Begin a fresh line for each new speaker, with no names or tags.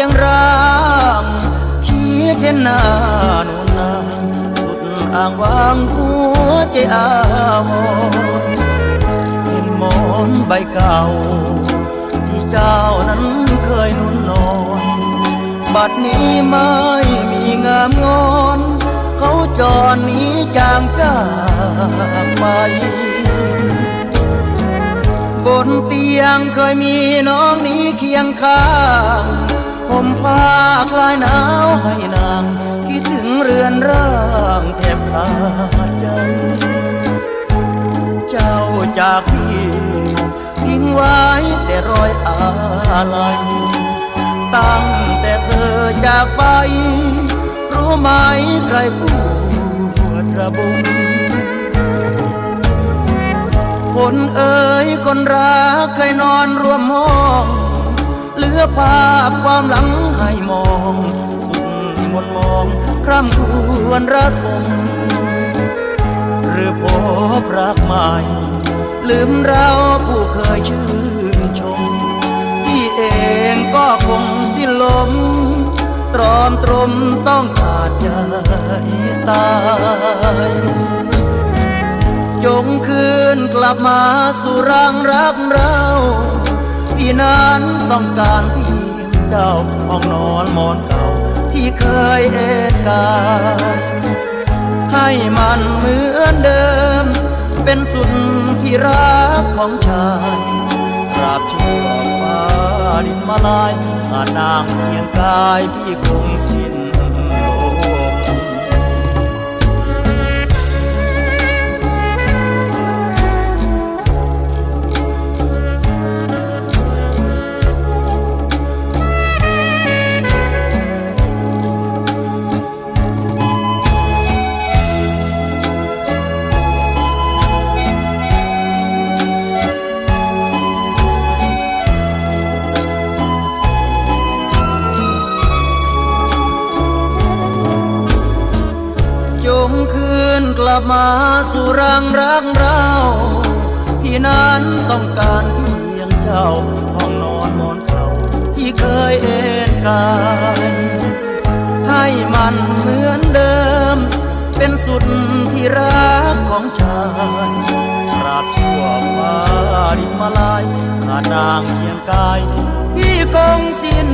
ยงร่างคิดเช่นหน้านูนนางสุดอ้างว้างหัวใจอาวรเห็นหมอนใบเก่าที่เจ้านั้นเคยนุ่นนอนบัดนี้ไม่มีงามงอนเขาจรหนีจางจากไปบนเตียงเคยมีน้องนี้เคียงข้างผมผ้าคลายหนาวให้นางคิดถึงเรือนร่างแทบขาดใจเจ้าจากพี่ทิ้งไว้แต่รอยอาลัยตั้งแต่เธอจากไปรู้ไหมใครปวดระบมคนเอ๋ยคนรักเคยนอนร่วมห้องเหลือภาพความหลังให้มองสุดมนมองคร่ำควรระทมหรือพบรักใหม่ลืมเราผู้เคยชื่นชมพี่เองก็คงสิ้นลมตรอมตรมต้องขาดใจตายจงคืนกลับมาสู่รังรักเราพี่นั้นต้องการเพียงเจ้าห้องนอนหมอนเก่าที่เคยเอ็นกายให้มันเหมือนเดิมเป็นสุดที่รักของชายตราบชั่วฟ้าดินมาลายขาดนางเพียงกายพี่คงสิ้นจงคืนกลับมาสู่รังรักเราพี่นั้นต้องการเพียงเจ้าห้องนอนหมอนเก่าที่เคยเอ็นกายให้มันเหมือนเดิมเป็นสุดที่รักของชายตราบชั่วฟ้าดินมาลายขาดนางเพียงกายพี่คงสิ้น